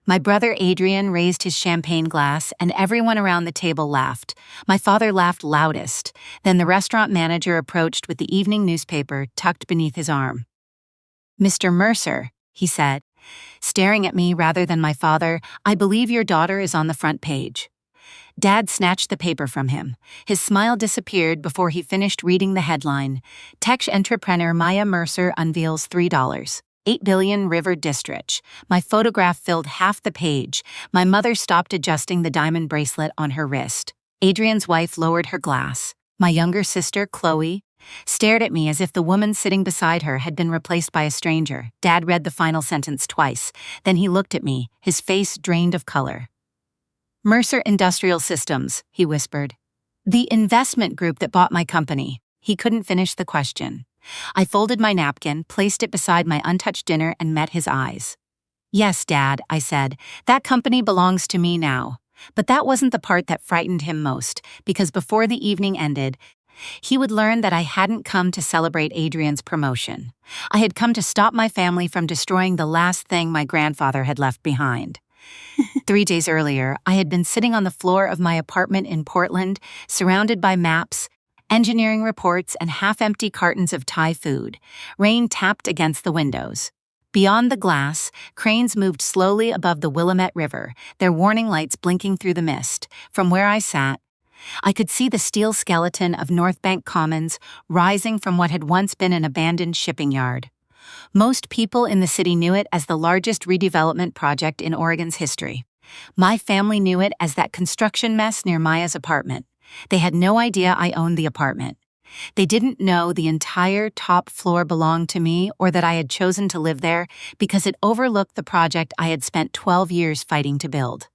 My brother Adrian raised his champagne glass, and everyone around the table laughed. My father laughed loudest. Then the restaurant manager approached with the evening newspaper tucked beneath his arm. "Mr. Mercer," he said, staring at me rather than my father, "I believe your daughter is on the front page." Dad snatched the paper from him. His smile disappeared before he finished reading the headline. Tech entrepreneur Maya Mercer unveils $3. 8 billion river district. My photograph filled half the page. My mother stopped adjusting the diamond bracelet on her wrist. Adrian's wife lowered her glass. My younger sister, Chloe, stared at me as if the woman sitting beside her had been replaced by a stranger. Dad read the final sentence twice. Then he looked at me, his face drained of color. "Mercer Industrial Systems," he whispered. "The investment group that bought my company." He couldn't finish the question. I folded my napkin, placed it beside my untouched dinner, and met his eyes. "Yes, Dad," I said, "that company belongs to me now." But that wasn't the part that frightened him most, because before the evening ended, he would learn that I hadn't come to celebrate Adrian's promotion. I had come to stop my family from destroying the last thing my grandfather had left behind. 3 days earlier, I had been sitting on the floor of my apartment in Portland, surrounded by maps, engineering reports, and half-empty cartons of Thai food. Rain tapped against the windows. Beyond the glass, cranes moved slowly above the Willamette River, their warning lights blinking through the mist. From where I sat, I could see the steel skeleton of North Bank Commons rising from what had once been an abandoned shipping yard. Most people in the city knew it as the largest redevelopment project in Oregon's history. My family knew it as that construction mess near Maya's apartment. They had no idea I owned the apartment. They didn't know the entire top floor belonged to me or that I had chosen to live there because it overlooked the project I had spent 12 years fighting to build.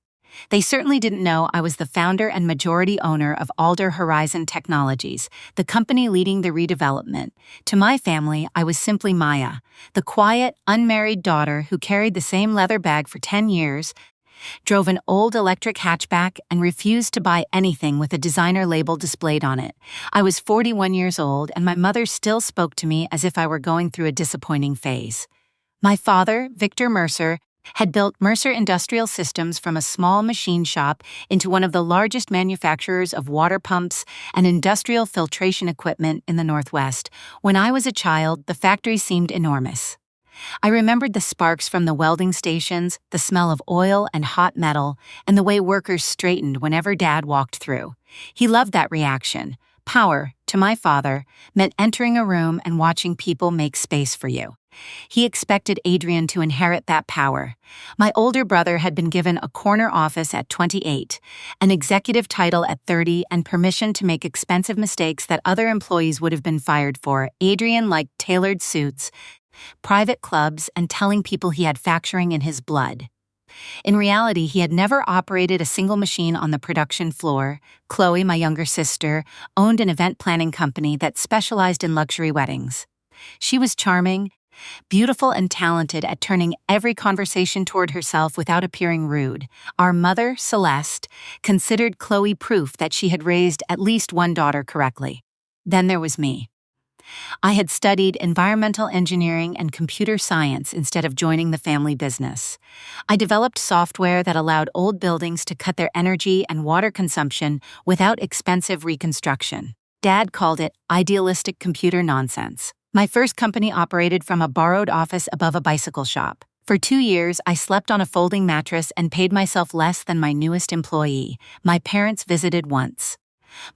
They certainly didn't know I was the founder and majority owner of Alder Horizon Technologies, the company leading the redevelopment. To my family, I was simply Maya, the quiet, unmarried daughter who carried the same leather bag for 10 years, drove an old electric hatchback, and refused to buy anything with a designer label displayed on it. I was 41 years old, and my mother still spoke to me as if I were going through a disappointing phase. My father, Victor Mercer, had built Mercer Industrial Systems from a small machine shop into one of the largest manufacturers of water pumps and industrial filtration equipment in the Northwest. When I was a child, the factory seemed enormous. I remembered the sparks from the welding stations, the smell of oil and hot metal, and the way workers straightened whenever Dad walked through. He loved that reaction. Power, to my father, meant entering a room and watching people make space for you. He expected Adrian to inherit that power. My older brother had been given a corner office at 28, an executive title at 30, and permission to make expensive mistakes that other employees would have been fired for. Adrian liked tailored suits, private clubs, and telling people he had factoring in his blood. In reality, he had never operated a single machine on the production floor. Chloe, my younger sister, owned an event planning company that specialized in luxury weddings. She was charming, beautiful, and talented at turning every conversation toward herself without appearing rude. Our mother, Celeste, considered Chloe proof that she had raised at least one daughter correctly. Then there was me. I had studied environmental engineering and computer science instead of joining the family business. I developed software that allowed old buildings to cut their energy and water consumption without expensive reconstruction. Dad called it idealistic computer nonsense. My first company operated from a borrowed office above a bicycle shop. For 2 years, I slept on a folding mattress and paid myself less than my newest employee. My parents visited once.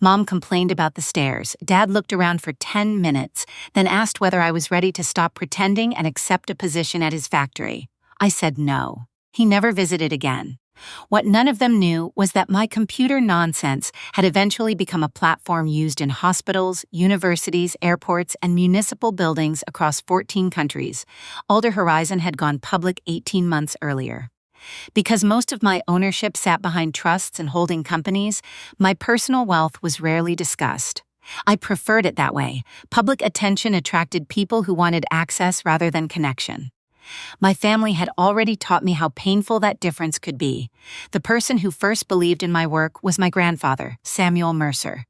Mom complained about the stairs. Dad looked around for 10 minutes, then asked whether I was ready to stop pretending and accept a position at his factory. I said no. He never visited again. What none of them knew was that my computer nonsense had eventually become a platform used in hospitals, universities, airports, and municipal buildings across 14 countries. Alder Horizon had gone public 18 months earlier. Because most of my ownership sat behind trusts and holding companies, my personal wealth was rarely discussed. I preferred it that way. Public attention attracted people who wanted access rather than connection. My family had already taught me how painful that difference could be. The person who first believed in my work was my grandfather, Samuel Mercer.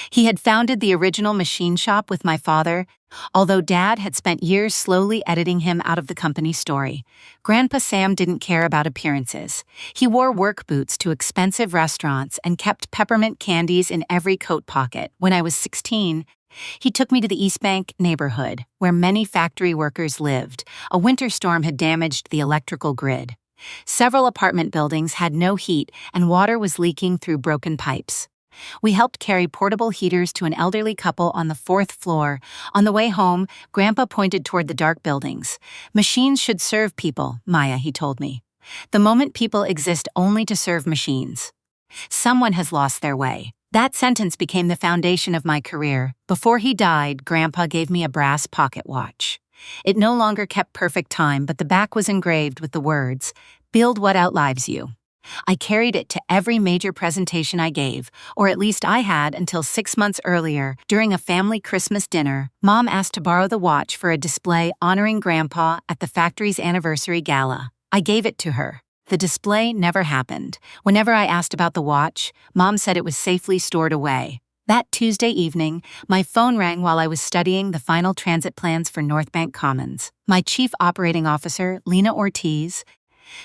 He had founded the original machine shop with my father, although Dad had spent years slowly editing him out of the company story. Grandpa Sam didn't care about appearances. He wore work boots to expensive restaurants and kept peppermint candies in every coat pocket. When I was 16, he took me to the East Bank neighborhood, where many factory workers lived. A winter storm had damaged the electrical grid. Several apartment buildings had no heat, and water was leaking through broken pipes. We helped carry portable heaters to an elderly couple on the 4th floor. On the way home, Grandpa pointed toward the dark buildings. "Machines should serve people, Maya," he told me. "The moment people exist only to serve machines, someone has lost their way." That sentence became the foundation of my career. Before he died, Grandpa gave me a brass pocket watch. It no longer kept perfect time, but the back was engraved with the words, "Build what outlives you." I carried it to every major presentation I gave, or at least I had until 6 months earlier. During a family Christmas dinner, Mom asked to borrow the watch for a display honoring Grandpa at the factory's anniversary gala. I gave it to her. The display never happened. Whenever I asked about the watch, Mom said it was safely stored away. That Tuesday evening, my phone rang while I was studying the final transit plans for North Bank Commons. My chief operating officer, Lena Ortiz,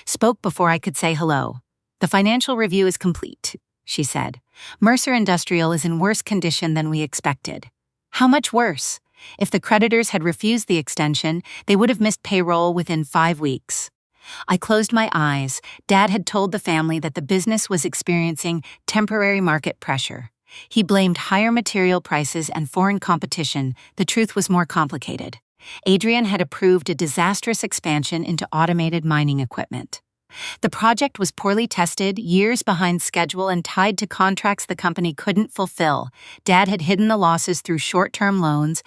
spoke before I could say hello. "The financial review is complete," she said. "Mercer Industrial is in worse condition than we expected." How much worse? If the creditors had refused the extension, they would have missed payroll within 5 weeks. I closed my eyes. Dad had told the family that the business was experiencing temporary market pressure. He blamed higher material prices and foreign competition. The truth was more complicated. Adrian had approved a disastrous expansion into automated mining equipment. The project was poorly tested, years behind schedule, and tied to contracts the company couldn't fulfill. Dad had hidden the losses through short-term loans,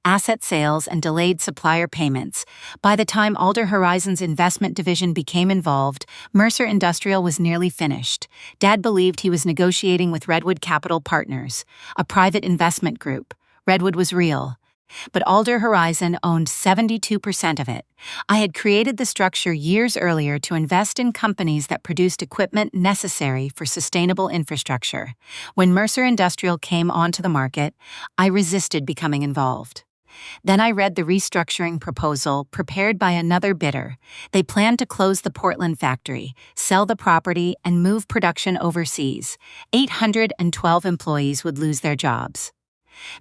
asset sales, and delayed supplier payments. By the time Alder Horizon's investment division became involved, Mercer Industrial was nearly finished. Dad believed he was negotiating with Redwood Capital Partners, a private investment group. Redwood was real, but Alder Horizon owned 72% of it. I had created the structure years earlier to invest in companies that produced equipment necessary for sustainable infrastructure. When Mercer Industrial came onto the market, I resisted becoming involved. Then I read the restructuring proposal prepared by another bidder. They planned to close the Portland factory, sell the property, and move production overseas. 812 employees would lose their jobs.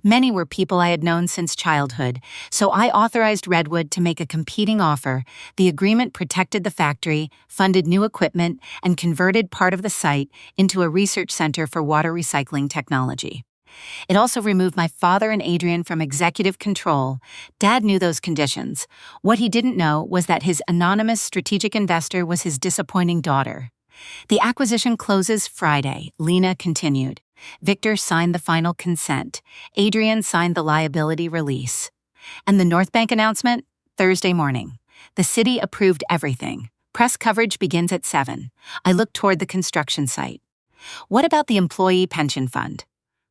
Many were people I had known since childhood, so I authorized Redwood to make a competing offer. The agreement protected the factory, funded new equipment, and converted part of the site into a research center for water recycling technology. It also removed my father and Adrian from executive control. Dad knew those conditions. What he didn't know was that his anonymous strategic investor was his disappointing daughter. "The acquisition closes Friday," Lena continued. "Victor signed the final consent. Adrian signed the liability release. And the North Bank announcement? Thursday morning. The city approved everything. Press coverage begins at 7. I looked toward the construction site. What about the employee pension fund?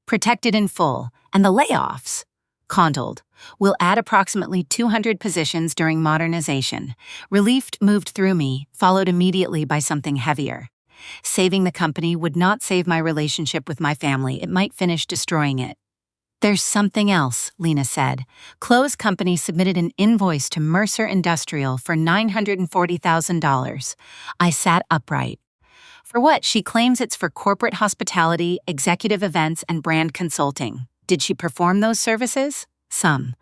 Protected in full. And the layoffs? Condoled. We'll add approximately 200 positions during modernization. Relief moved through me, followed immediately by something heavier. Saving the company would not save my relationship with my family. It might finish destroying it. "There's something else," Lena said. Chloe's company submitted an invoice to Mercer Industrial for $940,000. I sat upright. "For what?" She claims it's for corporate hospitality, executive events, and brand consulting. Did she perform those services? Some.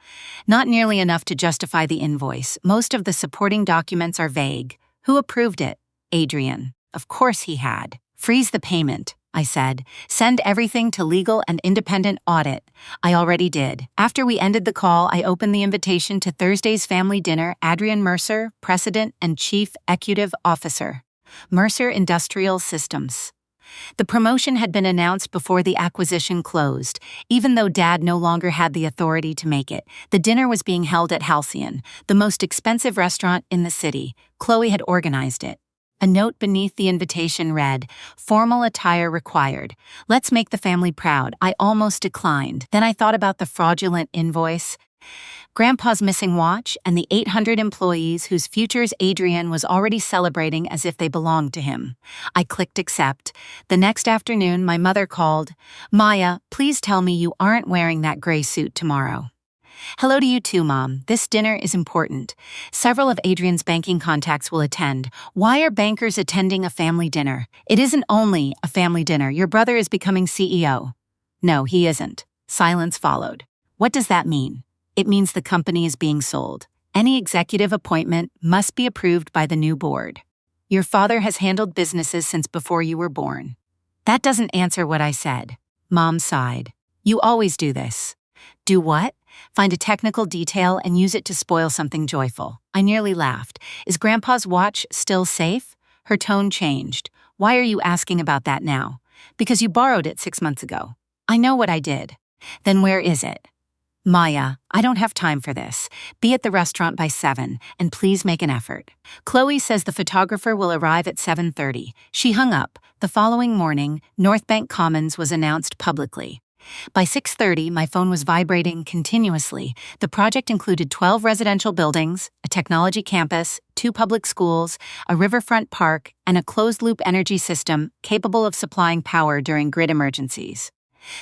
Not nearly enough to justify the invoice. Most of the supporting documents are vague. Who approved it? Adrian. Of course he had. "Freeze the payment," I said. "Send everything to legal and independent audit." I already did. After we ended the call, I opened the invitation to Thursday's family dinner. Adrian Mercer, President and Chief Executive Officer. Mercer Industrial Systems. The promotion had been announced before the acquisition closed. Even though Dad no longer had the authority to make it, the dinner was being held at Halcyon, the most expensive restaurant in the city. Chloe had organized it. A note beneath the invitation read, "Formal attire required. Let's make the family proud." I almost declined. Then I thought about the fraudulent invoice. Grandpa's missing watch and the 800 employees whose futures Adrian was already celebrating as if they belonged to him. I clicked accept. The next afternoon, my mother called. "Maya, please tell me you aren't wearing that gray suit tomorrow." "Hello to you too, Mom. This dinner is important. Several of Adrian's banking contacts will attend. Why are bankers attending a family dinner? It isn't only a family dinner. Your brother is becoming CEO. "No, he isn't." Silence followed. "What does that mean?" "It means the company is being sold. Any executive appointment must be approved by the new board. Your father has handled businesses since before you were born." "That doesn't answer what I said." Mom sighed. "You always do this." "Do what?" "Find a technical detail and use it to spoil something joyful." I nearly laughed. "Is Grandpa's watch still safe?" Her tone changed. "Why are you asking about that now?" "Because you borrowed it 6 months ago." "I know what I did." "Then where is it?" "Maya, I don't have time for this. Be at the restaurant by 7, and please make an effort." Chloe says the photographer will arrive at 7:30. She hung up. The following morning, North Bank Commons was announced publicly. By 6:30, my phone was vibrating continuously. The project included 12 residential buildings, a technology campus, 2 public schools, a riverfront park, and a closed-loop energy system capable of supplying power during grid emergencies.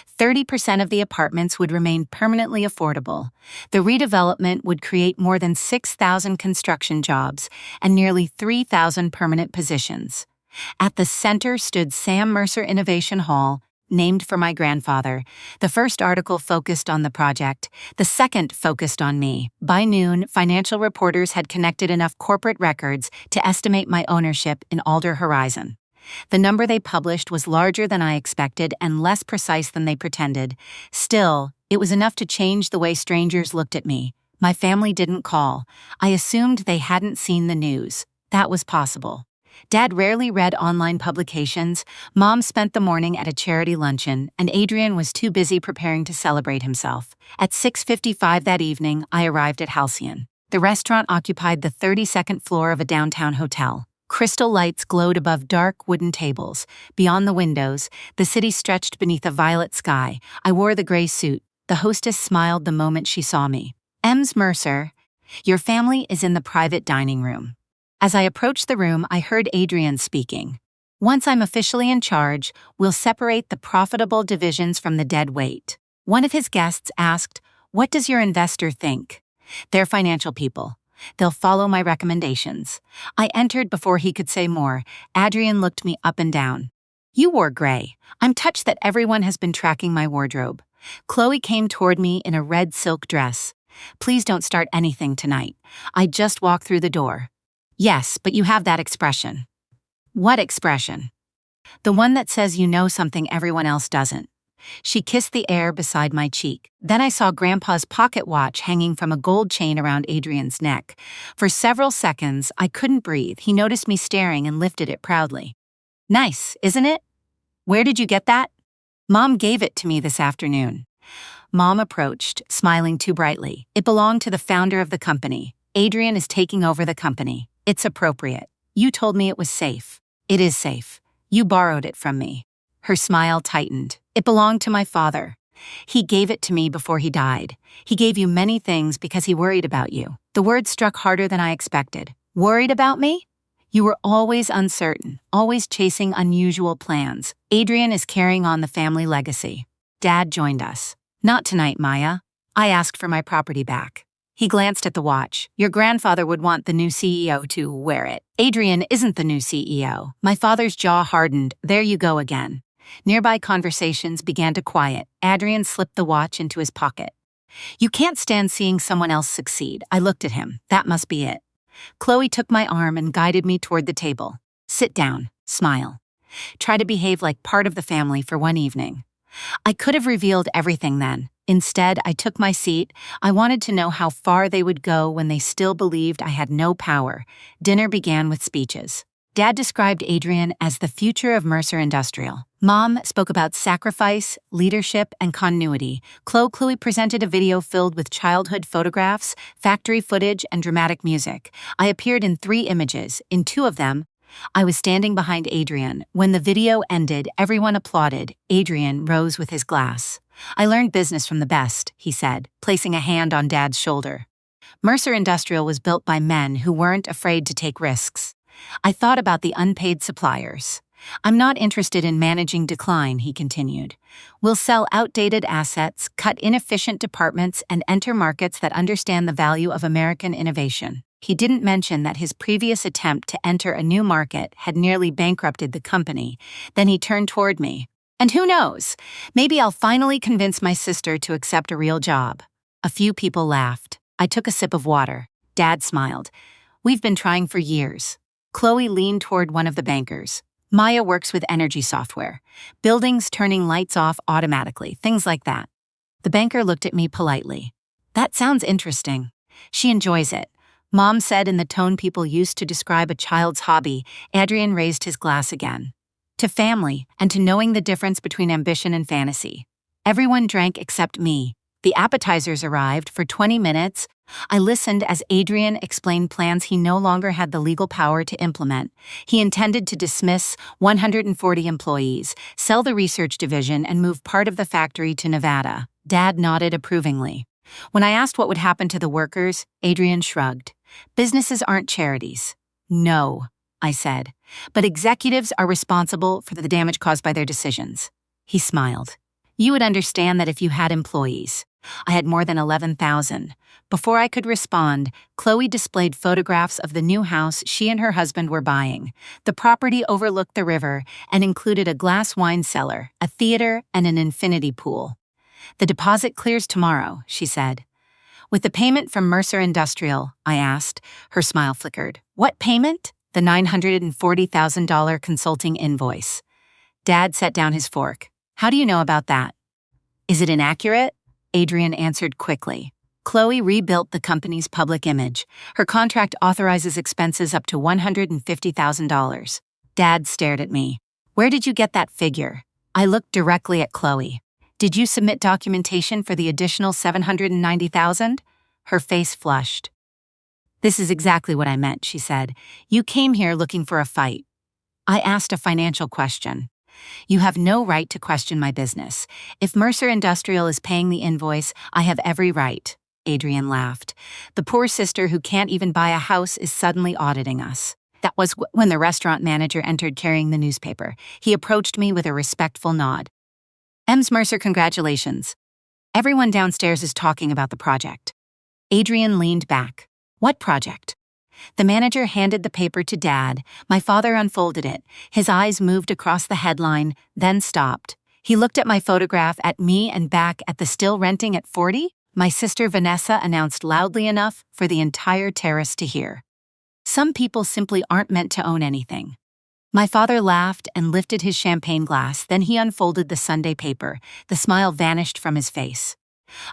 30% of the apartments would remain permanently affordable. The redevelopment would create more than 6,000 construction jobs and nearly 3,000 permanent positions. At the center stood Sam Mercer Innovation Hall, named for my grandfather. The first article focused on the project. The second focused on me. By noon, financial reporters had connected enough corporate records to estimate my ownership in Alder Horizon. The number they published was larger than I expected and less precise than they pretended. Still, it was enough to change the way strangers looked at me. My family didn't call. I assumed they hadn't seen the news. That was possible. Dad rarely read online publications. Mom spent the morning at a charity luncheon, and Adrian was too busy preparing to celebrate himself. At 6:55 that evening, I arrived at Halcyon. The restaurant occupied the 32nd floor of a downtown hotel. Crystal lights glowed above dark wooden tables. Beyond the windows, the city stretched beneath a violet sky. I wore the gray suit. The hostess smiled the moment she saw me. "Ms. Mercer, your family is in the private dining room." As I approached the room, I heard Adrian speaking. "Once I'm officially in charge, we'll separate the profitable divisions from the dead weight." One of his guests asked, "What does your investor think?" "They're financial people. They'll follow my recommendations." I entered before he could say more. Adrian looked me up and down. "You wore gray. I'm touched that everyone has been tracking my wardrobe." Chloe came toward me in a red silk dress. "Please don't start anything tonight. I just walked through the door." "Yes, but you have that expression." "What expression?" "The one that says you know something everyone else doesn't." She kissed the air beside my cheek. Then I saw Grandpa's pocket watch hanging from a gold chain around Adrian's neck. For several seconds, I couldn't breathe. He noticed me staring and lifted it proudly. "Nice, isn't it? Where did you get that?" "Mom gave it to me this afternoon." Mom approached, smiling too brightly. "It belonged to the founder of the company. Adrian is taking over the company. It's appropriate. You told me it was safe." "It is safe. You borrowed it from me." Her smile tightened. "It belonged to my father. He gave it to me before he died. He gave you many things because he worried about you." The word struck harder than I expected. "Worried about me?" "You were always uncertain, always chasing unusual plans. Adrian is carrying on the family legacy." Dad joined us. "Not tonight, Maya. I asked for my property back." He glanced at the watch. "Your grandfather would want the new CEO to wear it." "Adrian isn't the new CEO." My father's jaw hardened. "There you go again." Nearby conversations began to quiet. Adrian slipped the watch into his pocket. "You can't stand seeing someone else succeed." I looked at him. That must be it. Chloe took my arm and guided me toward the table. "Sit down. Smile. Try to behave like part of the family for one evening." I could have revealed everything then. Instead, I took my seat. I wanted to know how far they would go when they still believed I had no power. Dinner began with speeches. Dad described Adrian as the future of Mercer Industrial. Mom spoke about sacrifice, leadership, and continuity. Chloe presented a video filled with childhood photographs, factory footage, and dramatic music. I appeared in 3 images. In 2 of them, I was standing behind Adrian. When the video ended, everyone applauded. Adrian rose with his glass. "I learned business from the best," he said, placing a hand on Dad's shoulder. Mercer Industrial was built by men who weren't afraid to take risks. I thought about the unpaid suppliers. "I'm not interested in managing decline," he continued. "We'll sell outdated assets, cut inefficient departments, and enter markets that understand the value of American innovation." He didn't mention that his previous attempt to enter a new market had nearly bankrupted the company. Then he turned toward me. "And who knows? Maybe I'll finally convince my sister to accept a real job." A few people laughed. I took a sip of water. Dad smiled. "We've been trying for years." Chloe leaned toward one of the bankers. "Maya works with energy software. Buildings turning lights off automatically, things like that." The banker looked at me politely. "That sounds interesting. She enjoys it," Mom said in the tone people used to describe a child's hobby. Adrian raised his glass again. "To family, and to knowing the difference between ambition and fantasy." Everyone drank except me. The appetizers arrived. For 20 minutes, I listened as Adrian explained plans he no longer had the legal power to implement. He intended to dismiss 140 employees, sell the research division, and move part of the factory to Nevada. Dad nodded approvingly. When I asked what would happen to the workers, Adrian shrugged. "Businesses aren't charities." "No," I said, "but executives are responsible for the damage caused by their decisions." He smiled. "You would understand that if you had employees." I had more than 11,000. Before I could respond, Chloe displayed photographs of the new house she and her husband were buying. The property overlooked the river and included a glass wine cellar, a theater, and an infinity pool. "The deposit clears tomorrow," she said. "With the payment from Mercer Industrial?" I asked. Her smile flickered. "What payment?" "The $940,000 consulting invoice." Dad set down his fork. "How do you know about that?" "Is it inaccurate?" Adrian answered quickly. "Chloe rebuilt the company's public image. Her contract authorizes expenses up to $150,000. Dad stared at me. "Where did you get that figure?" I looked directly at Chloe. "Did you submit documentation for the additional $790,000? Her face flushed. "This is exactly what I meant," she said. "You came here looking for a fight." I asked a financial question. "You have no right to question my business. If Mercer Industrial is paying the invoice, I have every right." Adrian laughed. "The poor sister who can't even buy a house is suddenly auditing us." That was when the restaurant manager entered carrying the newspaper. He approached me with a respectful nod. "Ms. Mercer, congratulations. Everyone downstairs is talking about the project." Adrian leaned back. "What project?" The manager handed the paper to Dad. My father unfolded it. His eyes moved across the headline, then stopped. He looked at my photograph, at me, and back at the "still renting at 40?" My sister Vanessa announced loudly enough for the entire terrace to hear. "Some people simply aren't meant to own anything." My father laughed and lifted his champagne glass. Then he unfolded the Sunday paper. The smile vanished from his face.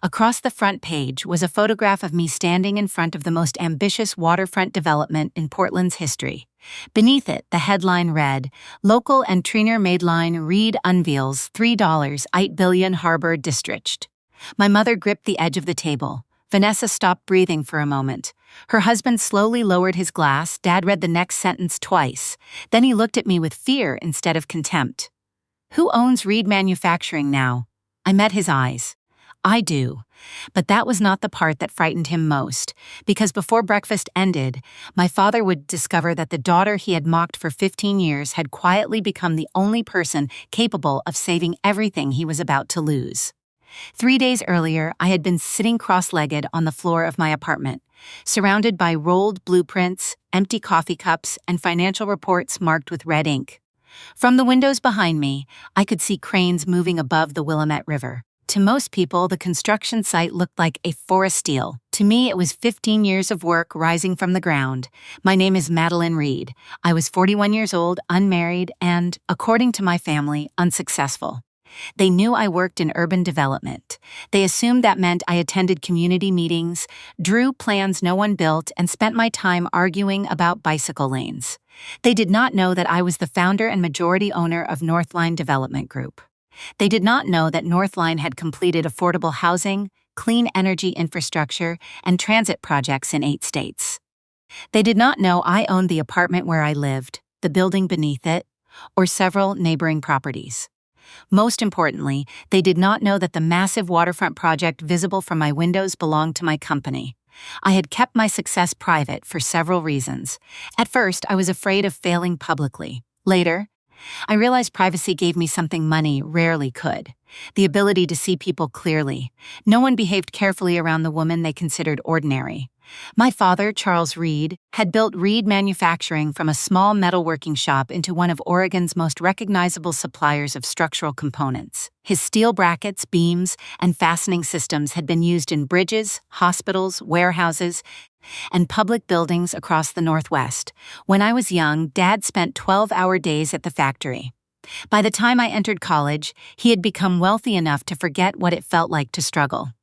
Across the front page was a photograph of me standing in front of the most ambitious waterfront development in Portland's history. Beneath it, the headline read, "Local entrepreneur Madeline Reed unveils $3 8 billion harbor district." My mother gripped the edge of the table. Vanessa stopped breathing for a moment. Her husband slowly lowered his glass. Dad read the next sentence twice. Then he looked at me with fear instead of contempt. "Who owns Reed Manufacturing now?" I met his eyes. "I do." But that was not the part that frightened him most, because before breakfast ended, my father would discover that the daughter he had mocked for 15 years had quietly become the only person capable of saving everything he was about to lose. 3 days earlier, I had been sitting cross-legged on the floor of my apartment, surrounded by rolled blueprints, empty coffee cups, and financial reports marked with red ink. From the windows behind me, I could see cranes moving above the Willamette River. To most people, the construction site looked like a forest steel. To me, it was 15 years of work rising from the ground. My name is Madeline Reed. I was 41 years old, unmarried, and, according to my family, unsuccessful. They knew I worked in urban development. They assumed that meant I attended community meetings, drew plans no one built, and spent my time arguing about bicycle lanes. They did not know that I was the founder and majority owner of Northline Development Group. They did not know that Northline had completed affordable housing, clean energy infrastructure, and transit projects in 8 states. They did not know I owned the apartment where I lived, the building beneath it, or several neighboring properties. Most importantly, they did not know that the massive waterfront project visible from my windows belonged to my company. I had kept my success private for several reasons. At first, I was afraid of failing publicly. Later, I realized privacy gave me something money rarely could: the ability to see people clearly. No one behaved carefully around the woman they considered ordinary. My father, Charles Reed, had built Reed Manufacturing from a small metalworking shop into one of Oregon's most recognizable suppliers of structural components. His steel brackets, beams, and fastening systems had been used in bridges, hospitals, warehouses, and public buildings across the Northwest. When I was young, Dad spent 12-hour days at the factory. By the time I entered college, he had become wealthy enough to forget what it felt like to struggle.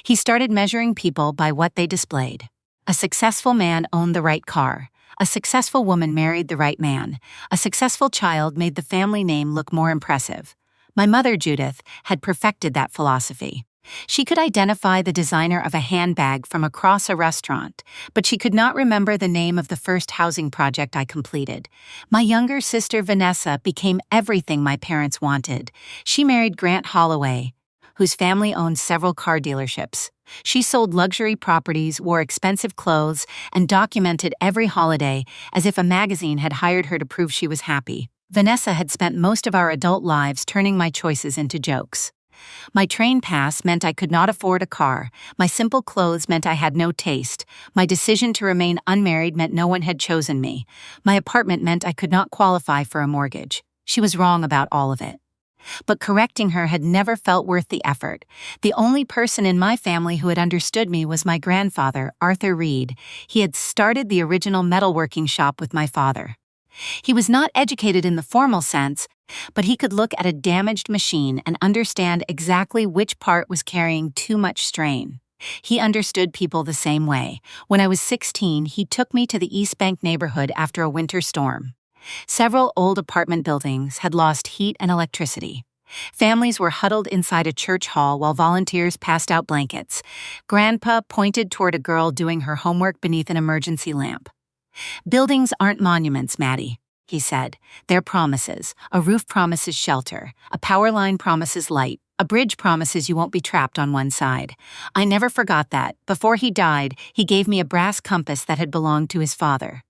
He started measuring people by what they displayed. A successful man owned the right car. A successful woman married the right man. A successful child made the family name look more impressive. My mother, Judith, had perfected that philosophy. She could identify the designer of a handbag from across a restaurant, but she could not remember the name of the first housing project I completed. My younger sister, Vanessa, became everything my parents wanted. She married Grant Holloway, whose family owned several car dealerships. She sold luxury properties, wore expensive clothes, and documented every holiday as if a magazine had hired her to prove she was happy. Vanessa had spent most of our adult lives turning my choices into jokes. My train pass meant I could not afford a car. My simple clothes meant I had no taste. My decision to remain unmarried meant no one had chosen me. My apartment meant I could not qualify for a mortgage. She was wrong about all of it. But correcting her had never felt worth the effort. The only person in my family who had understood me was my grandfather, Arthur Reed. He had started the original metalworking shop with my father. He was not educated in the formal sense, but he could look at a damaged machine and understand exactly which part was carrying too much strain. He understood people the same way. When I was 16, he took me to the East Bank neighborhood after a winter storm. Several old apartment buildings had lost heat and electricity. Families were huddled inside a church hall while volunteers passed out blankets. Grandpa pointed toward a girl doing her homework beneath an emergency lamp. "Buildings aren't monuments, Maddie," he said. "They're promises. A roof promises shelter. A power line promises light. A bridge promises you won't be trapped on one side." I never forgot that. Before he died, he gave me a brass compass that had belonged to his father.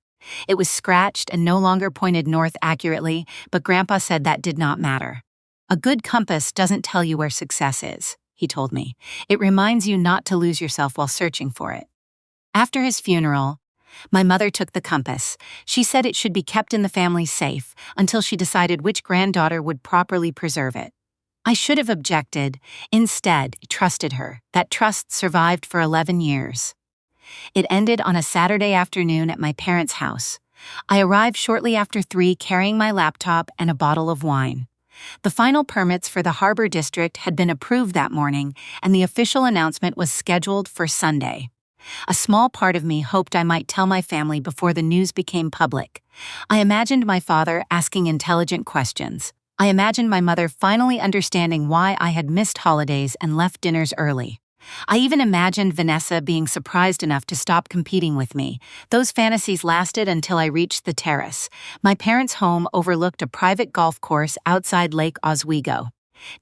It was scratched and no longer pointed north accurately, but Grandpa said that did not matter. "A good compass doesn't tell you where success is," he told me. "It reminds you not to lose yourself while searching for it." After his funeral, my mother took the compass. She said it should be kept in the family safe until she decided which granddaughter would properly preserve it. I should have objected. Instead, I trusted her. That trust survived for 11 years. It ended on a Saturday afternoon at my parents' house. I arrived shortly after 3 carrying my laptop and a bottle of wine. The final permits for the Harbor District had been approved that morning, and the official announcement was scheduled for Sunday. A small part of me hoped I might tell my family before the news became public. I imagined my father asking intelligent questions. I imagined my mother finally understanding why I had missed holidays and left dinners early. I even imagined Vanessa being surprised enough to stop competing with me. Those fantasies lasted until I reached the terrace. My parents' home overlooked a private golf course outside Lake Oswego.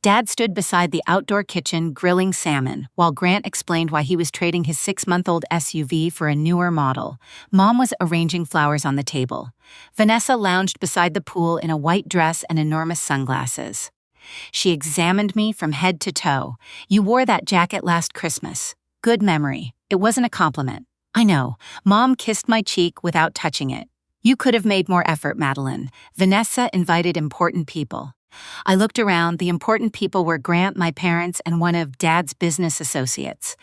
Dad stood beside the outdoor kitchen grilling salmon, while Grant explained why he was trading his 6-month-old SUV for a newer model. Mom was arranging flowers on the table. Vanessa lounged beside the pool in a white dress and enormous sunglasses. She examined me from head to toe. "You wore that jacket last Christmas." "Good memory." It wasn't a compliment. "I know." Mom kissed my cheek without touching it. "You could have made more effort, Madeline." Vanessa invited important people. I looked around. The important people were Grant, my parents, and one of Dad's business associates.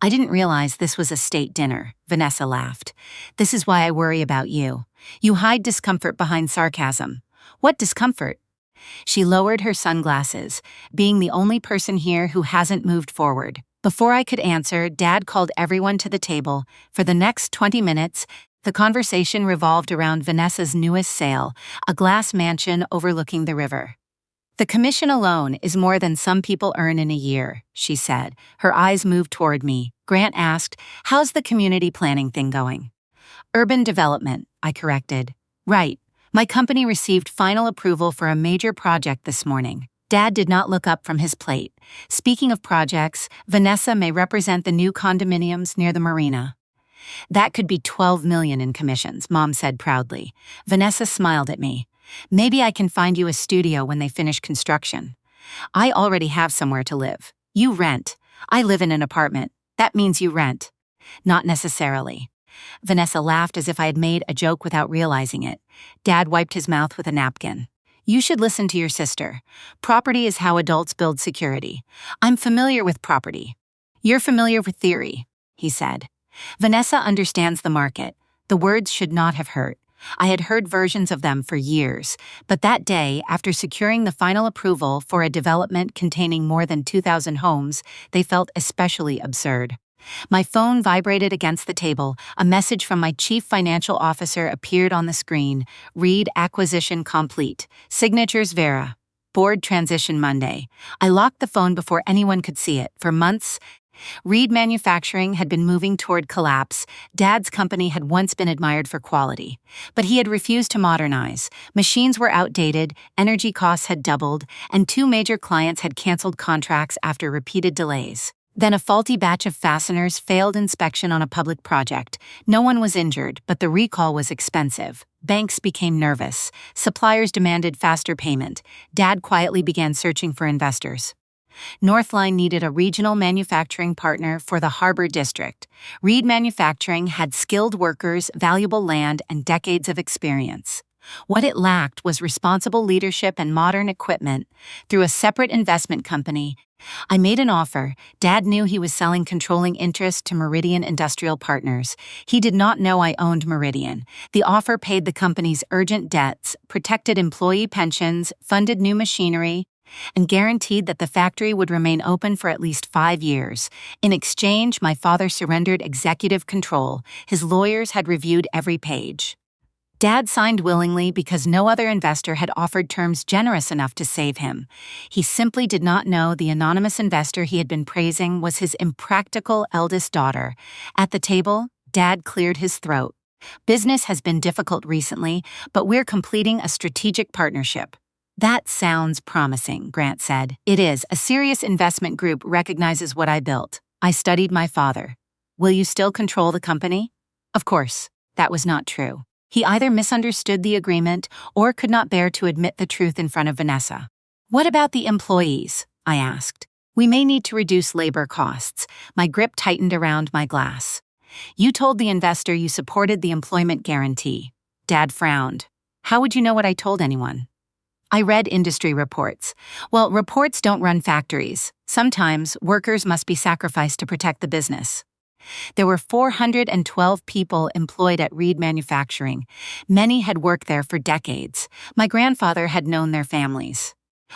"I didn't realize this was a state dinner," Vanessa laughed. "This is why I worry about you. You hide discomfort behind sarcasm." "What discomfort?" She lowered her sunglasses, "Being the only person here who hasn't moved forward." Before I could answer, Dad called everyone to the table. For the next 20 minutes, the conversation revolved around Vanessa's newest sale, a glass mansion overlooking the river. "The commission alone is more than some people earn in a year," she said. Her eyes moved toward me. Grant asked, "How's the community planning thing going?" "Urban development," I corrected. "Right." My company received final approval for a major project this morning. Dad did not look up from his plate. Speaking of projects, Vanessa may represent the new condominiums near the marina. That could be 12 million in commissions, Mom said proudly. Vanessa smiled at me. Maybe I can find you a studio when they finish construction. I already have somewhere to live. You rent. I live in an apartment. That means you rent. Not necessarily. Vanessa laughed as if I had made a joke without realizing it. Dad wiped his mouth with a napkin. You should listen to your sister. Property is how adults build security. I'm familiar with property. You're familiar with theory, he said. Vanessa understands the market. The words should not have hurt. I had heard versions of them for years, but that day, after securing the final approval for a development containing more than 2,000 homes, they felt especially absurd. My phone vibrated against the table. A message from my chief financial officer appeared on the screen. Read acquisition complete. Signatures Vera. Board transition Monday. I locked the phone before anyone could see it. For months, Reed Manufacturing had been moving toward collapse. Dad's company had once been admired for quality, but he had refused to modernize. Machines were outdated, energy costs had doubled, and 2 major clients had canceled contracts after repeated delays. Then a faulty batch of fasteners failed inspection on a public project. No one was injured, but the recall was expensive. Banks became nervous. Suppliers demanded faster payment. Dad quietly began searching for investors. Northline needed a regional manufacturing partner for the Harbor District. Reed Manufacturing had skilled workers, valuable land, and decades of experience. What it lacked was responsible leadership and modern equipment. Through a separate investment company, I made an offer. Dad knew he was selling controlling interest to Meridian Industrial Partners. He did not know I owned Meridian. The offer paid the company's urgent debts, protected employee pensions, funded new machinery, and guaranteed that the factory would remain open for at least 5 years. In exchange, my father surrendered executive control. His lawyers had reviewed every page. Dad signed willingly because no other investor had offered terms generous enough to save him. He simply did not know the anonymous investor he had been praising was his impractical eldest daughter. At the table, Dad cleared his throat. Business has been difficult recently, but we're completing a strategic partnership. That sounds promising, Grant said. It is. A serious investment group recognizes what I built. I studied my father. Will you still control the company? Of course. That was not true. He either misunderstood the agreement or could not bear to admit the truth in front of Vanessa. What about the employees? I asked. We may need to reduce labor costs. My grip tightened around my glass. You told the investor you supported the employment guarantee. Dad frowned. How would you know what I told anyone? I read industry reports. Well, reports don't run factories. Sometimes workers must be sacrificed to protect the business. There were 412 people employed at Reed Manufacturing. Many had worked there for decades. My grandfather had known their families.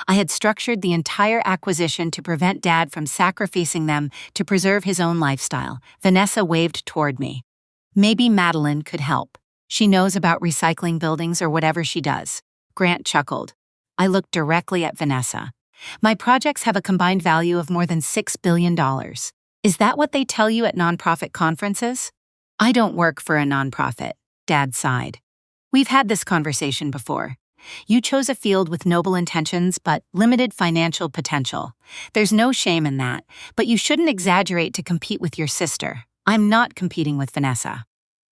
I had structured the entire acquisition to prevent Dad from sacrificing them to preserve his own lifestyle. Vanessa waved toward me. Maybe Madeline could help. She knows about recycling buildings or whatever she does. Grant chuckled. I looked directly at Vanessa. My projects have a combined value of more than $6 billion. Is that what they tell you at nonprofit conferences? I don't work for a nonprofit, Dad sighed. We've had this conversation before. You chose a field with noble intentions but limited financial potential. There's no shame in that, but you shouldn't exaggerate to compete with your sister. I'm not competing with Vanessa.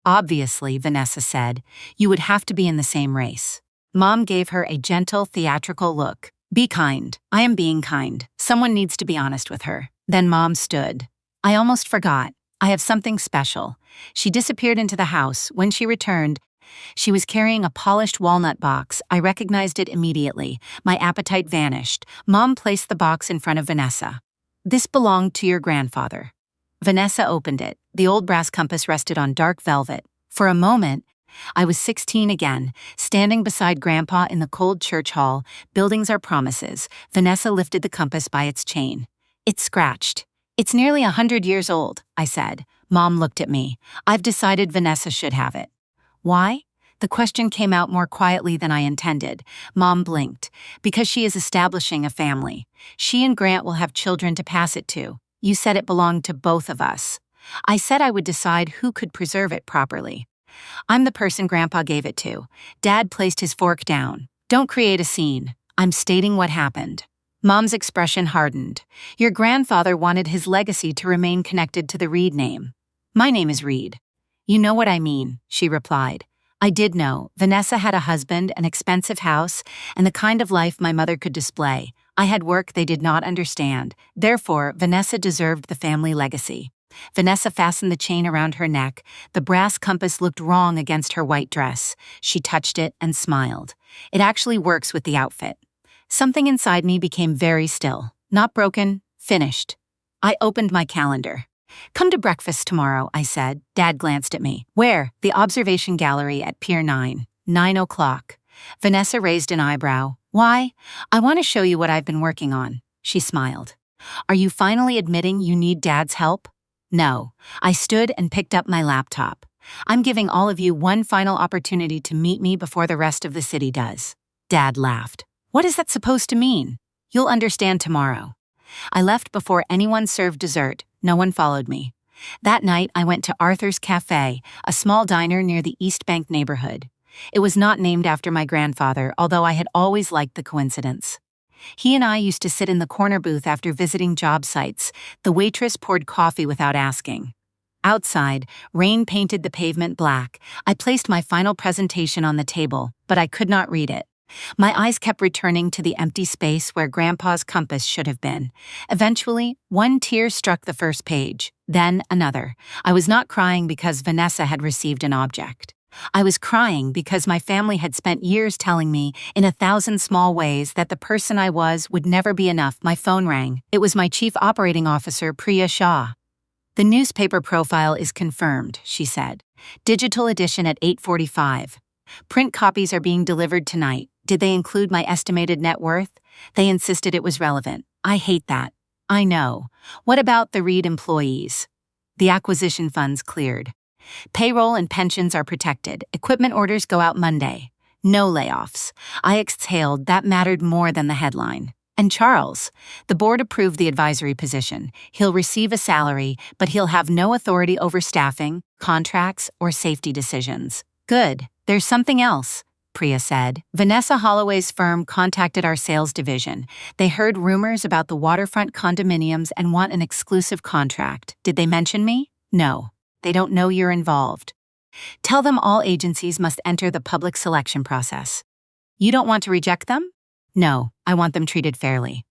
Obviously, Vanessa said, you would have to be in the same race. Mom gave her a gentle, theatrical look. Be kind. I am being kind. Someone needs to be honest with her. Then Mom stood. I almost forgot. I have something special. She disappeared into the house. When she returned, she was carrying a polished walnut box. I recognized it immediately. My appetite vanished. Mom placed the box in front of Vanessa. This belonged to your grandfather. Vanessa opened it. The old brass compass rested on dark velvet. For a moment, I was 16 again, standing beside Grandpa in the cold church hall. Buildings are promises. Vanessa lifted the compass by its chain. It scratched. It's nearly 100 years old, I said. Mom looked at me. I've decided Vanessa should have it. Why? The question came out more quietly than I intended. Mom blinked. Because she is establishing a family. She and Grant will have children to pass it to. You said it belonged to both of us. I said I would decide who could preserve it properly. I'm the person Grandpa gave it to. Dad placed his fork down. Don't create a scene. I'm stating what happened. Mom's expression hardened. Your grandfather wanted his legacy to remain connected to the Reed name. My name is Reed. You know what I mean, she replied. I did know. Vanessa had a husband, an expensive house, and the kind of life my mother could display. I had work they did not understand. Therefore, Vanessa deserved the family legacy. Vanessa fastened the chain around her neck. The brass compass looked wrong against her white dress. She touched it and smiled. It actually works with the outfit. Something inside me became very still. Not broken, finished. I opened my calendar. Come to breakfast tomorrow, I said. Dad glanced at me. Where? The observation gallery at Pier 9. 9 o'clock. Vanessa raised an eyebrow. Why? I want to show you what I've been working on. She smiled. Are you finally admitting you need Dad's help? No. I stood and picked up my laptop. I'm giving all of you one final opportunity to meet me before the rest of the city does. Dad laughed. What is that supposed to mean? You'll understand tomorrow. I left before anyone served dessert. No one followed me. That night, I went to Arthur's Cafe, a small diner near the East Bank neighborhood. It was not named after my grandfather, although I had always liked the coincidence. He and I used to sit in the corner booth after visiting job sites. The waitress poured coffee without asking. Outside, rain painted the pavement black. I placed my final presentation on the table, but I could not read it. My eyes kept returning to the empty space where Grandpa's compass should have been. Eventually, one tear struck the first page, then another. I was not crying because Vanessa had received an object. I was crying because my family had spent years telling me, in 1,000 small ways, that the person I was would never be enough. My phone rang. It was my chief operating officer, Priya Shah. The newspaper profile is confirmed, she said. Digital edition at 8:45. Print copies are being delivered tonight. Did they include my estimated net worth? They insisted it was relevant. I hate that. I know. What about the Reed employees? The acquisition funds cleared. Payroll and pensions are protected. Equipment orders go out Monday. No layoffs. I exhaled. That mattered more than the headline. And Charles? The board approved the advisory position. He'll receive a salary, but he'll have no authority over staffing, contracts, or safety decisions. Good. There's something else, Priya said. Vanessa Holloway's firm contacted our sales division. They heard rumors about the waterfront condominiums and want an exclusive contract. Did they mention me? No. They don't know you're involved. Tell them all agencies must enter the public selection process. You don't want to reject them? No, I want them treated fairly.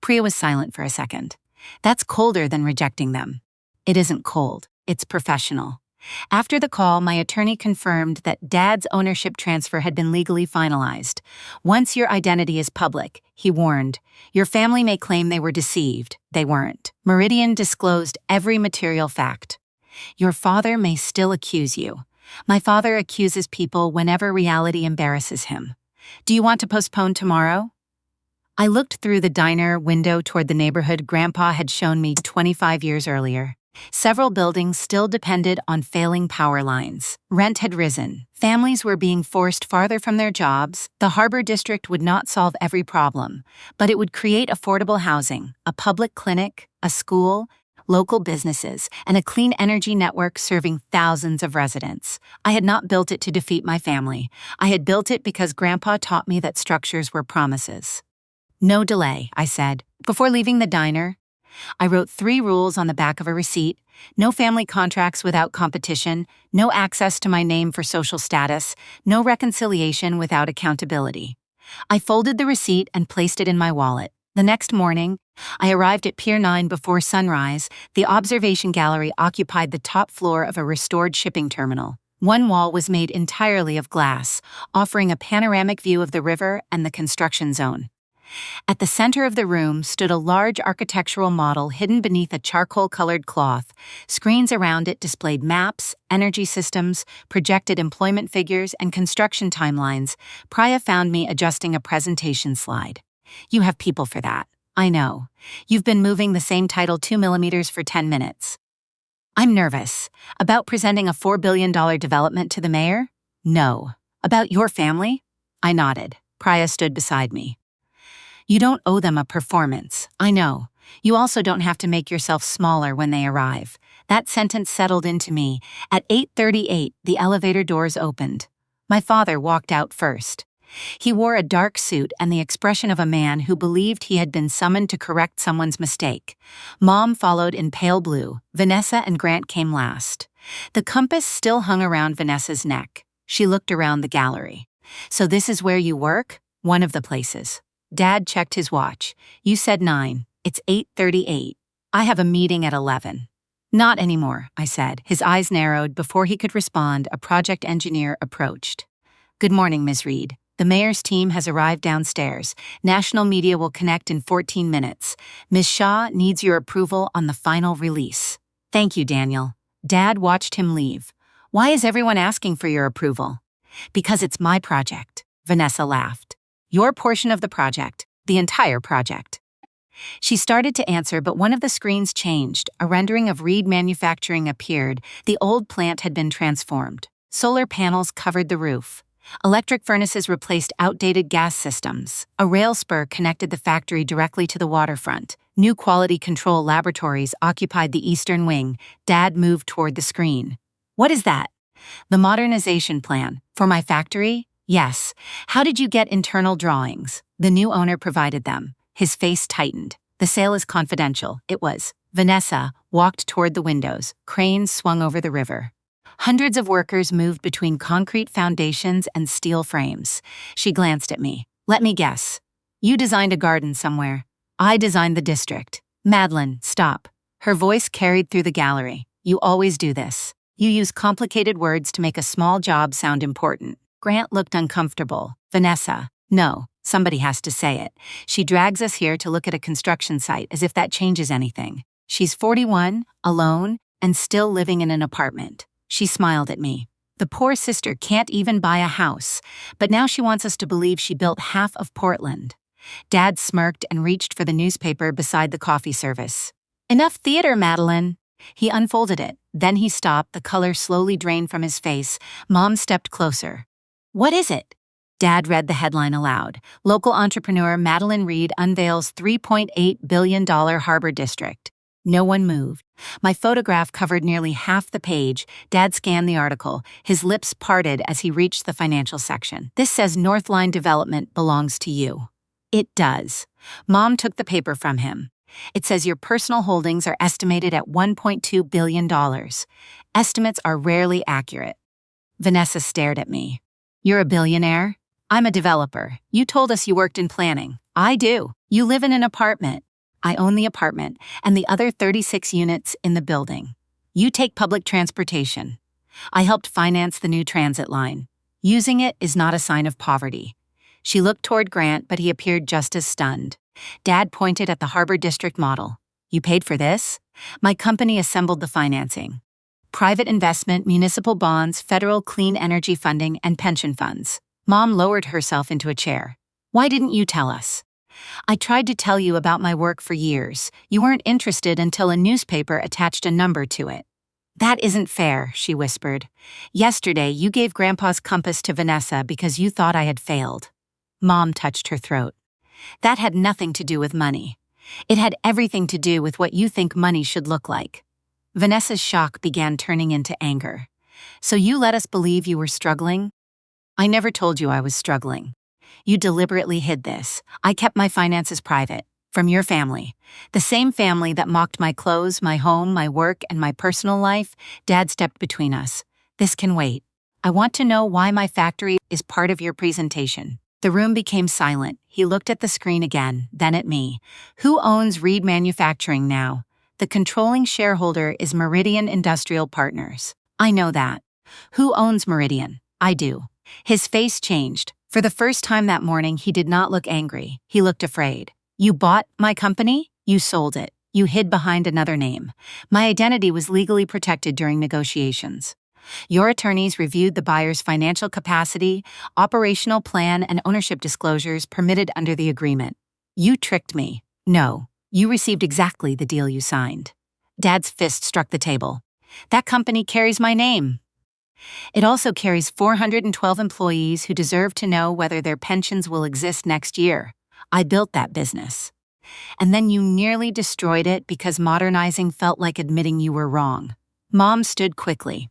Priya was silent for a second. That's colder than rejecting them. It isn't cold. It's professional. After the call, my attorney confirmed that Dad's ownership transfer had been legally finalized. Once your identity is public, he warned, your family may claim they were deceived. They weren't. Meridian disclosed every material fact. Your father may still accuse you. My father accuses people whenever reality embarrasses him. Do you want to postpone tomorrow? I looked through the diner window toward the neighborhood Grandpa had shown me 25 years earlier. Several buildings still depended on failing power lines. Rent had risen. Families were being forced farther from their jobs. The Harbor District would not solve every problem, but it would create affordable housing, a public clinic, a school, local businesses, and a clean energy network serving thousands of residents. I had not built it to defeat my family. I had built it because Grandpa taught me that structures were promises. No delay, I said. Before leaving the diner, I wrote 3 rules on the back of a receipt: no family contracts without competition, no access to my name for social status, no reconciliation without accountability. I folded the receipt and placed it in my wallet. The next morning, I arrived at Pier 9 before sunrise. The observation gallery occupied the top floor of a restored shipping terminal. One wall was made entirely of glass, offering a panoramic view of the river and the construction zone. At the center of the room stood a large architectural model hidden beneath a charcoal-colored cloth. Screens around it displayed maps, energy systems, projected employment figures, and construction timelines. Priya found me adjusting a presentation slide. You have people for that. I know. You've been moving the same title 2 millimeters for 10 minutes. I'm nervous. About presenting a $4 billion development to the mayor? No. About your family? I nodded. Priya stood beside me. You don't owe them a performance. I know. You also don't have to make yourself smaller when they arrive. That sentence settled into me. At 8:38, the elevator doors opened. My father walked out first. He wore a dark suit and the expression of a man who believed he had been summoned to correct someone's mistake. Mom followed in pale blue. Vanessa and Grant came last. The compass still hung around Vanessa's neck. She looked around the gallery. "So this is where you work?" "One of the places." Dad checked his watch. "You said 9. It's 8:38. I have a meeting at 11. "Not anymore," I said. His eyes narrowed. Before he could respond, a project engineer approached. "Good morning, Ms. Reed. The mayor's team has arrived downstairs. National media will connect in 14 minutes. Ms. Shaw needs your approval on the final release." "Thank you, Daniel." Dad watched him leave. "Why is everyone asking for your approval?" "Because it's my project." Vanessa laughed. "Your portion of the project, the entire project." She started to answer, but one of the screens changed. A rendering of Reed Manufacturing appeared. The old plant had been transformed. Solar panels covered the roof. Electric furnaces replaced outdated gas systems. A rail spur connected the factory directly to the waterfront. New quality control laboratories occupied the eastern wing. Dad moved toward the screen. "What is that?" "The modernization plan. For my factory?" "Yes. How did you get internal drawings?" "The new owner provided them." His face tightened. "The sale is confidential." It was. Vanessa walked toward the windows. Cranes swung over the river. Hundreds of workers moved between concrete foundations and steel frames. She glanced at me. "Let me guess. You designed a garden somewhere." "I designed the district." "Madeline, stop." Her voice carried through the gallery. "You always do this. You use complicated words to make a small job sound important." Grant looked uncomfortable. "Vanessa, no. Somebody has to say it. She drags us here to look at a construction site as if that changes anything. She's 41, alone, and still living in an apartment." She smiled at me. "The poor sister can't even buy a house, but now she wants us to believe she built half of Portland." Dad smirked and reached for the newspaper beside the coffee service. "Enough theater, Madeline." He unfolded it. Then he stopped. The color slowly drained from his face. Mom stepped closer. "What is it?" Dad read the headline aloud. "Local entrepreneur Madeline Reed unveils $3.8 billion harbor district." No one moved. My photograph covered nearly half the page. Dad scanned the article. His lips parted as he reached the financial section. "This says Northline Development belongs to you." "It does." Mom took the paper from him. "It says your personal holdings are estimated at $1.2 billion. Estimates are rarely accurate." Vanessa stared at me. "You're a billionaire?" "I'm a developer. You told us you worked in planning." "I do. You live in an apartment." "I own the apartment and the other 36 units in the building. You take public transportation." "I helped finance the new transit line. Using it is not a sign of poverty." She looked toward Grant, but he appeared just as stunned. Dad pointed at the Harbor District model. "You paid for this?" "My company assembled the financing. Private investment, municipal bonds, federal clean energy funding, and pension funds." Mom lowered herself into a chair. "Why didn't you tell us?" "I tried to tell you about my work for years. You weren't interested until a newspaper attached a number to it." "That isn't fair," she whispered. "Yesterday, you gave Grandpa's compass to Vanessa because you thought I had failed." Mom touched her throat. "That had nothing to do with money. It had everything to do with what you think money should look like." Vanessa's shock began turning into anger. "So you let us believe you were struggling?" "I never told you I was struggling. You deliberately hid this. I kept my finances private. From your family. The same family that mocked my clothes, my home, my work, and my personal life." Dad stepped between us. "This can wait. I want to know why my factory is part of your presentation." The room became silent. He looked at the screen again, then at me. "Who owns Reed Manufacturing now?" "The controlling shareholder is Meridian Industrial Partners." "I know that." "Who owns Meridian?" "I do." His face changed. For the first time that morning, he did not look angry. He looked afraid. "You bought my company? You sold it. You hid behind another name. My identity was legally protected during negotiations. Your attorneys reviewed the buyer's financial capacity, operational plan, and ownership disclosures permitted under the agreement. You tricked me." "No. You received exactly the deal you signed." Dad's fist struck the table. "That company carries my name. It also carries 412 employees who deserve to know whether their pensions will exist next year. I built that business." And then you nearly destroyed it because modernizing felt like admitting you were wrong. Mom stood quickly.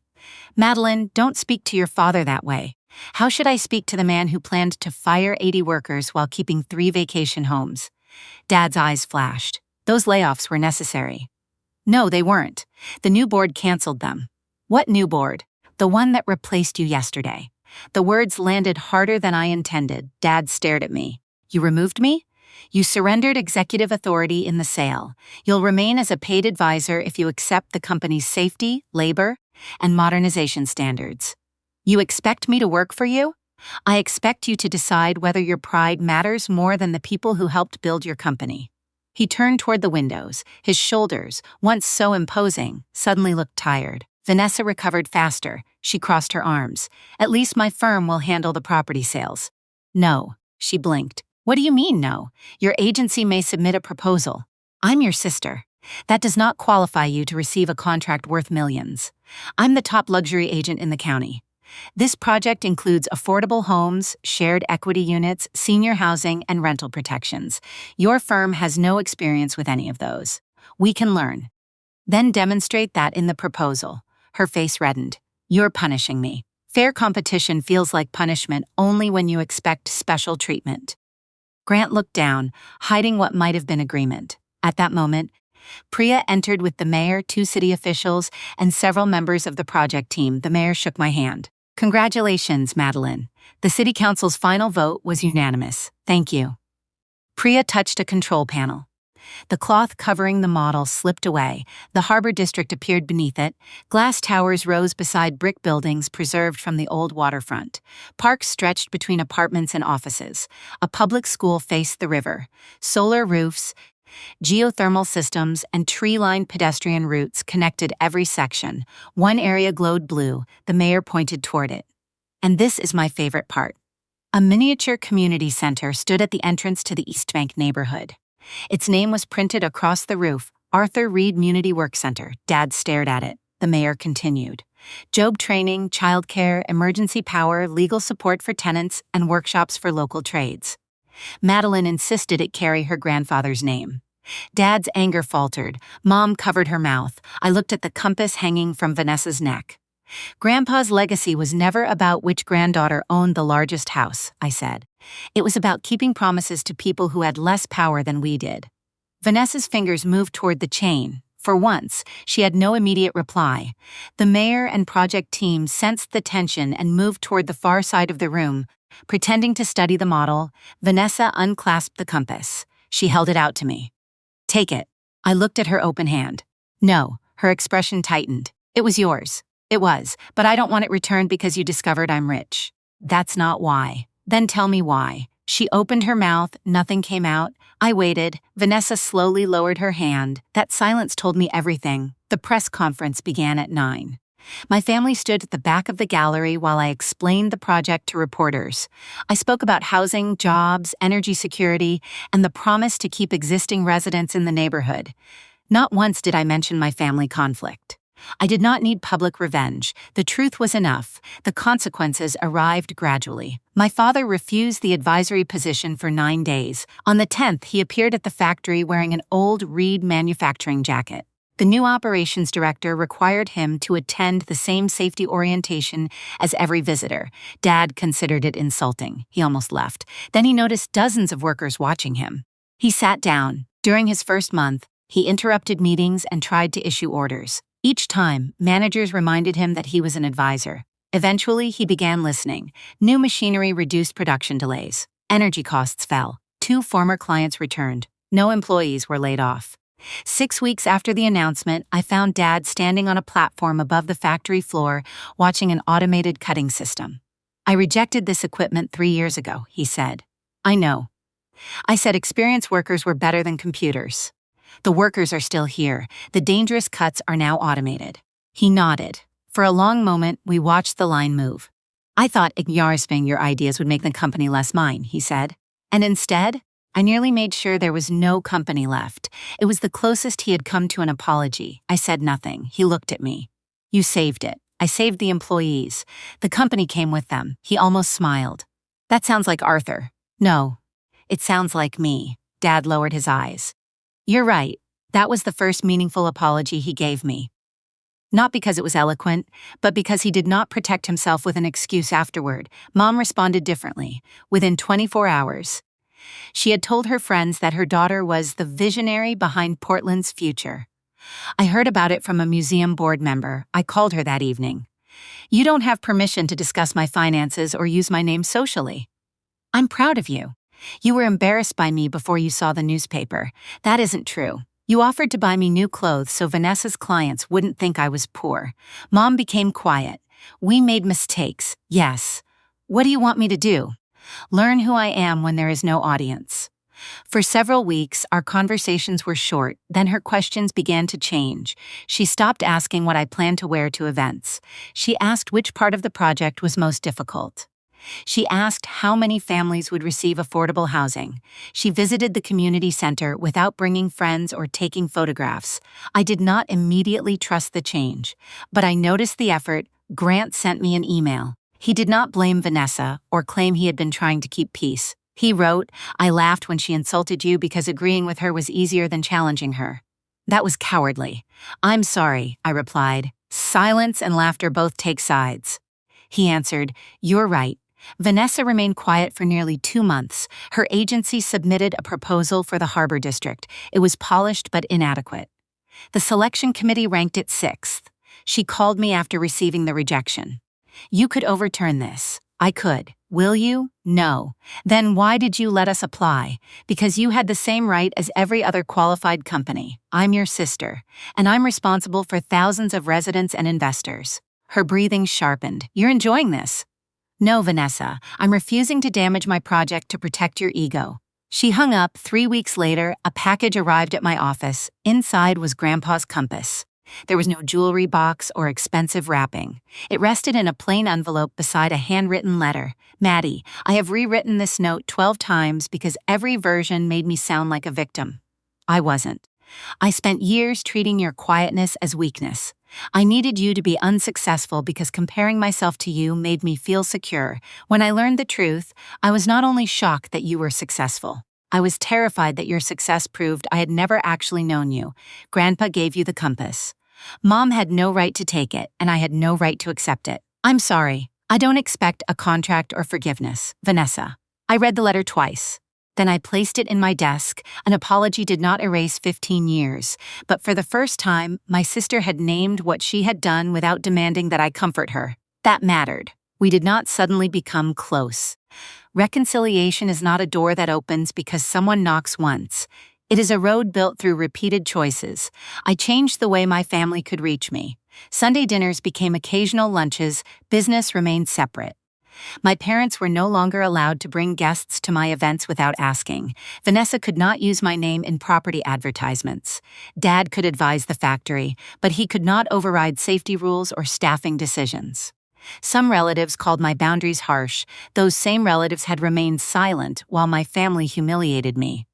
Madeline, don't speak to your father that way. How should I speak to the man who planned to fire 80 workers while keeping 3 vacation homes? Dad's eyes flashed. Those layoffs were necessary. No, they weren't. The new board canceled them. What new board? The one that replaced you yesterday. The words landed harder than I intended. Dad stared at me. You removed me? You surrendered executive authority in the sale. You'll remain as a paid advisor if you accept the company's safety, labor, and modernization standards. You expect me to work for you? I expect you to decide whether your pride matters more than the people who helped build your company. He turned toward the windows. His shoulders, once so imposing, suddenly looked tired. Vanessa recovered faster. She crossed her arms. At least my firm will handle the property sales. No, she blinked. What do you mean, no? Your agency may submit a proposal. I'm your sister. That does not qualify you to receive a contract worth millions. I'm the top luxury agent in the county. This project includes affordable homes, shared equity units, senior housing, and rental protections. Your firm has no experience with any of those. We can learn. Then demonstrate that in the proposal. Her face reddened. You're punishing me. Fair competition feels like punishment only when you expect special treatment. Grant looked down, hiding what might have been agreement. At that moment, Priya entered with the mayor, 2 city officials, and several members of the project team. The mayor shook my hand. Congratulations, Madeline. The city council's final vote was unanimous. Thank you. Priya touched a control panel. The cloth covering the model slipped away. The harbor district appeared beneath it. Glass towers rose beside brick buildings preserved from the old waterfront. Parks stretched between apartments and offices. A public school faced the river. Solar roofs, geothermal systems, and tree-lined pedestrian routes connected every section. One area glowed blue. The mayor pointed toward it. And this is my favorite part. A miniature community center stood at the entrance to the East Bank neighborhood. Its name was printed across the roof, Arthur Reed Community Work Center. Dad stared at it. The mayor continued. Job training, childcare, emergency power, legal support for tenants, and workshops for local trades. Madeline insisted it carry her grandfather's name. Dad's anger faltered. Mom covered her mouth. I looked at the compass hanging from Vanessa's neck. Grandpa's legacy was never about which granddaughter owned the largest house, I said. It was about keeping promises to people who had less power than we did. Vanessa's fingers moved toward the chain. For once, she had no immediate reply. The mayor and project team sensed the tension and moved toward the far side of the room. Pretending to study the model, Vanessa unclasped the compass. She held it out to me. Take it. I looked at her open hand. No, her expression tightened. It was yours. It was, but I don't want it returned because you discovered I'm rich. That's not why. Then tell me why. She opened her mouth, nothing came out. I waited. Vanessa slowly lowered her hand. That silence told me everything. The press conference began at 9. My family stood at the back of the gallery while I explained the project to reporters. I spoke about housing, jobs, energy security, and the promise to keep existing residents in the neighborhood. Not once did I mention my family conflict. I did not need public revenge. The truth was enough. The consequences arrived gradually. My father refused the advisory position for 9 days. On the 10th, he appeared at the factory wearing an old Reed manufacturing jacket. The new operations director required him to attend the same safety orientation as every visitor. Dad considered it insulting. He almost left. Then he noticed dozens of workers watching him. He sat down. During his first month, he interrupted meetings and tried to issue orders. Each time, managers reminded him that he was an advisor. Eventually, he began listening. New machinery reduced production delays. Energy costs fell. 2 former clients returned. No employees were laid off. 6 weeks after the announcement, I found Dad standing on a platform above the factory floor, watching an automated cutting system. I rejected this equipment 3 years ago, he said. I know. I said experienced workers were better than computers. The workers are still here. The dangerous cuts are now automated. He nodded. For a long moment, we watched the line move. I thought ignoring your ideas would make the company less mine, he said. And instead, I nearly made sure there was no company left. It was the closest he had come to an apology. I said nothing. He looked at me. You saved it. I saved the employees. The company came with them. He almost smiled. That sounds like Arthur. No, it sounds like me. Dad lowered his eyes. You're right. That was the first meaningful apology he gave me. Not because it was eloquent, but because he did not protect himself with an excuse afterward. Mom responded differently. Within 24 hours, she had told her friends that her daughter was the visionary behind Portland's future. I heard about it from a museum board member. I called her that evening. You don't have permission to discuss my finances or use my name socially. I'm proud of you. You were embarrassed by me before you saw the newspaper. That isn't true. You offered to buy me new clothes so Vanessa's clients wouldn't think I was poor. Mom became quiet. We made mistakes, yes. What do you want me to do? Learn who I am when there is no audience. For several weeks, our conversations were short, then her questions began to change. She stopped asking what I planned to wear to events. She asked which part of the project was most difficult. She asked how many families would receive affordable housing. She visited the community center without bringing friends or taking photographs. I did not immediately trust the change, but I noticed the effort. Grant sent me an email. He did not blame Vanessa or claim he had been trying to keep peace. He wrote, I laughed when she insulted you because agreeing with her was easier than challenging her. That was cowardly. I'm sorry, I replied. Silence and laughter both take sides. He answered, you're right. Vanessa remained quiet for nearly 2 months. Her agency submitted a proposal for the Harbor District. It was polished but inadequate. The selection committee ranked it 6th. She called me after receiving the rejection. You could overturn this. I could. Will you? No. Then why did you let us apply? Because you had the same right as every other qualified company. I'm your sister, and I'm responsible for thousands of residents and investors. Her breathing sharpened. You're enjoying this? No, Vanessa. I'm refusing to damage my project to protect your ego. She hung up. 3 weeks later, a package arrived at my office. Inside was Grandpa's compass. There was no jewelry box or expensive wrapping. It rested in a plain envelope beside a handwritten letter. Maddie, I have rewritten this note 12 times because every version made me sound like a victim. I wasn't. I spent years treating your quietness as weakness. I needed you to be unsuccessful because comparing myself to you made me feel secure. When I learned the truth, I was not only shocked that you were successful. I was terrified that your success proved I had never actually known you. Grandpa gave you the compass. Mom had no right to take it, and I had no right to accept it. I'm sorry. I don't expect a contract or forgiveness, Vanessa. I read the letter twice. Then I placed it in my desk. An apology did not erase 15 years, but for the first time, my sister had named what she had done without demanding that I comfort her. That mattered. We did not suddenly become close. Reconciliation is not a door that opens because someone knocks once. It is a road built through repeated choices. I changed the way my family could reach me. Sunday dinners became occasional lunches. Business remained separate. My parents were no longer allowed to bring guests to my events without asking. Vanessa could not use my name in property advertisements. Dad could advise the factory, but he could not override safety rules or staffing decisions. Some relatives called my boundaries harsh. Those same relatives had remained silent while my family humiliated me.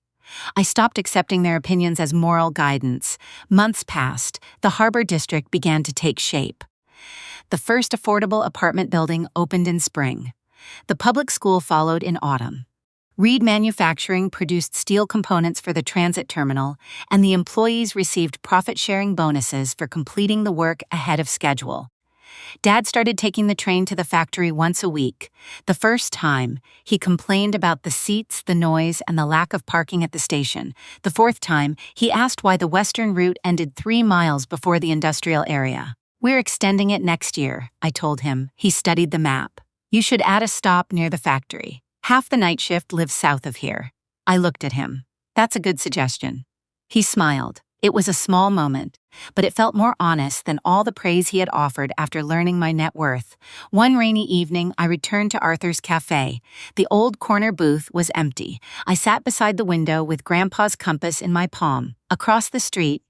I stopped accepting their opinions as moral guidance. Months passed. The Harbor District began to take shape. The first affordable apartment building opened in spring. The public school followed in autumn. Reed Manufacturing produced steel components for the transit terminal, and the employees received profit-sharing bonuses for completing the work ahead of schedule. Dad started taking the train to the factory once a week. The first time, he complained about the seats, the noise, and the lack of parking at the station. The fourth time, he asked why the western route ended 3 miles before the industrial area. We're extending it next year, I told him. He studied the map. You should add a stop near the factory. Half the night shift lives south of here. I looked at him. That's a good suggestion. He smiled. It was a small moment, but it felt more honest than all the praise he had offered after learning my net worth. One rainy evening, I returned to Arthur's Cafe. The old corner booth was empty. I sat beside the window with Grandpa's compass in my palm. Across the street,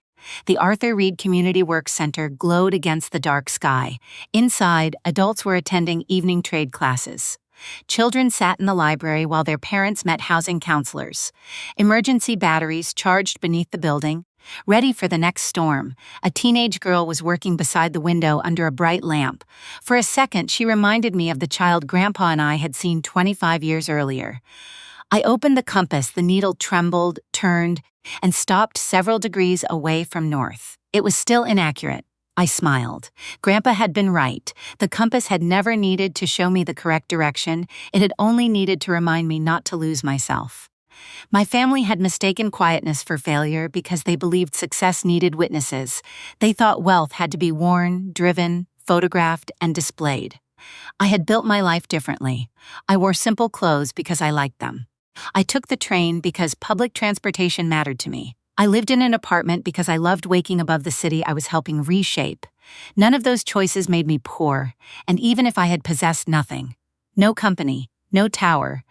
the Arthur Reed Community Works Center glowed against the dark sky. Inside, adults were attending evening trade classes. Children sat in the library while their parents met housing counselors. Emergency batteries charged beneath the building, ready for the next storm. A teenage girl was working beside the window under a bright lamp. For a second, she reminded me of the child Grandpa and I had seen 25 years earlier. I opened the compass, the needle trembled, turned, and stopped several degrees away from north. It was still inaccurate. I smiled. Grandpa had been right. The compass had never needed to show me the correct direction. It had only needed to remind me not to lose myself. My family had mistaken quietness for failure because they believed success needed witnesses. They thought wealth had to be worn, driven, photographed, and displayed. I had built my life differently. I wore simple clothes because I liked them. I took the train because public transportation mattered to me. I lived in an apartment because I loved waking above the city I was helping reshape. None of those choices made me poor, and even if I had possessed nothing, no company, no tower,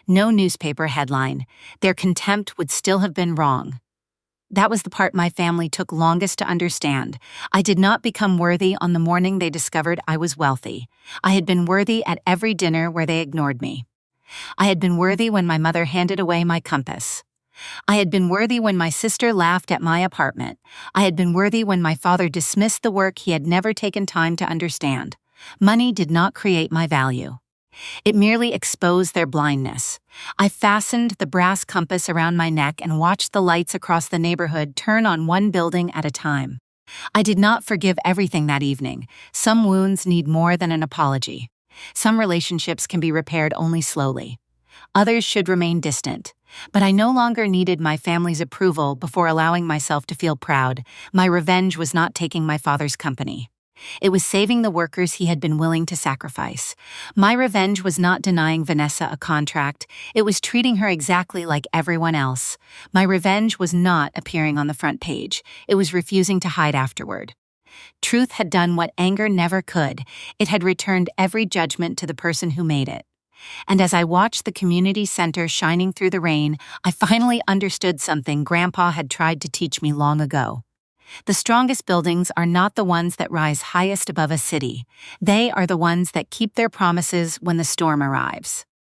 no newspaper headline, their contempt would still have been wrong. That was the part my family took longest to understand. I did not become worthy on the morning they discovered I was wealthy. I had been worthy at every dinner where they ignored me. I had been worthy when my mother handed away my compass. I had been worthy when my sister laughed at my apartment. I had been worthy when my father dismissed the work he had never taken time to understand. Money did not create my value. It merely exposed their blindness. I fastened the brass compass around my neck and watched the lights across the neighborhood turn on one building at a time. I did not forgive everything that evening. Some wounds need more than an apology. Some relationships can be repaired only slowly. Others should remain distant. But I no longer needed my family's approval before allowing myself to feel proud. My revenge was not taking my father's company. It was saving the workers he had been willing to sacrifice. My revenge was not denying Vanessa a contract. It was treating her exactly like everyone else. My revenge was not appearing on the front page. It was refusing to hide afterward. Truth had done what anger never could. It had returned every judgment to the person who made it. And as I watched the community center shining through the rain, I finally understood something Grandpa had tried to teach me long ago. The strongest buildings are not the ones that rise highest above a city. They are the ones that keep their promises when the storm arrives.